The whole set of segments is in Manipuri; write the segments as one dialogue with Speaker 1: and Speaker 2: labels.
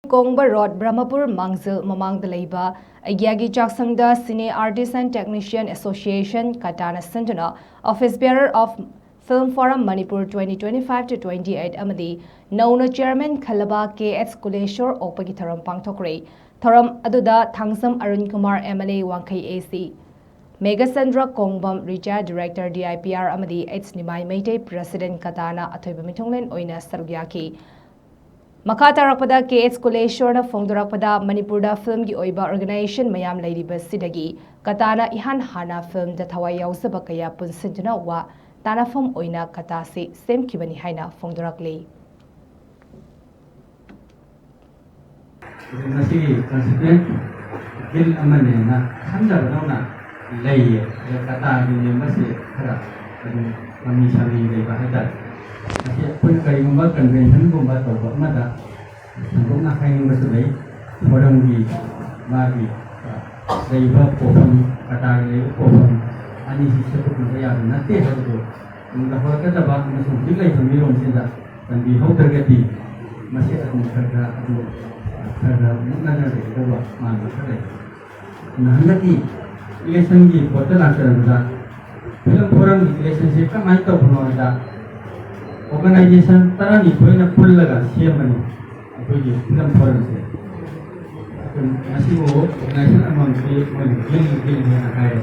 Speaker 1: KONGBA Road, BRAHMAPUR, MANGJIL, MAMANGDA LEIBA, AGYAGEE CHAKSANGDA, CINE Artists and Technician Association, Cata Sinduna Office Bearer of Film Forum Manipur 2025-28 AMADI, Nouna Chairman Khnlaba KULESWAR OKPAGI THOURAM Pangthokhre, THOURAM aduda Thangsam Arun Kumar MLA Wangkai AC, Megasandra Kongbam Retired Director DIPR AMADI H Nimai Meitei President Katana Athoiba Mithonglen Oina Sarugyaki. Makata Rakpada KULESWAR na Fongdorakpada Manipurda Film gi oiba organization mayam leiriba sidagi Katana ihan hana film da thawai yausaba kaya punsintuna wa tanafam oina kata se semkibani haina Fongdorakle.
Speaker 2: Masih constituent bil amane na khanjar na lei kata ni masih khara kami sami lei bahada masih pun kari ngomba convention ngomba to mata ngomna khain masih lei orang di mari lei ba pohon kata lei pohon ani sisatu ya nanti hadu ngomba kata ba masih dilai pemirom sida dan di hau tergati masih ada khara karena mana ada kedua mana ada. Nah nanti election di kota lantaran ada film forum di relationship kan main tahu pun ada organization tarah ni kau nak pull laga siapa ni kau di film forum se. Masih वो organization among gil ni nak kaya.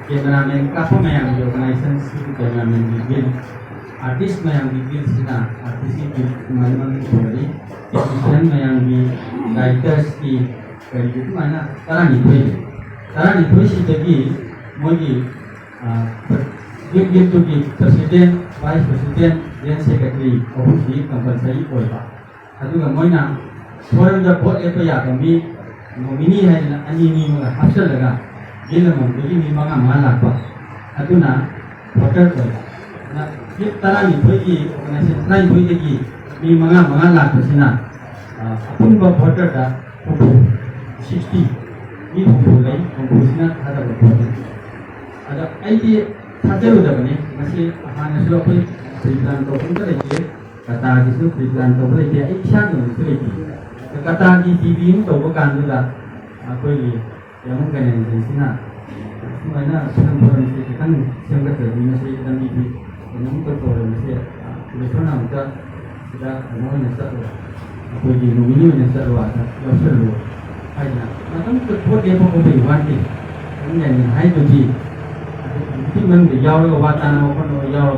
Speaker 2: Kerana mereka yang di organization itu kerana gil artis yang gil sina artis itu memang boleh. Kemudian yang di writers di dari itu mana tarah itu sih jadi mau di gitu di presiden, vice presiden, dan secretary, apun di compulsory oleh. Aduh kami nak forum jab buat itu ya kami nomini hai ani mana hasil lega, dia memang ni mana malah apa. Aduh na voter oleh. Na tarah itu di organisasi lain itu jadi ni mana lah kesana. Apun voter dah 60 ni lain komposisinya ada berapa? Ada ID saja sudah ni masih hanya sudah pun perizinan tu pun terlebih kata itu perizinan tu boleh dia ikhlas tu terlebih kata di TV itu tu bukan sudah apa ini yang mungkin yang di sini semuanya orang mesti kan siapa terlebih masih dalam TV yang mungkin orang mesti telefon kita sudah mau nyasar apa ini nomini nyasar ada yang seru aja macam tu dia pun boleh wanti ini yang hai tu diที่มันเยาวแล้วว่าตาเราคนเราเยาว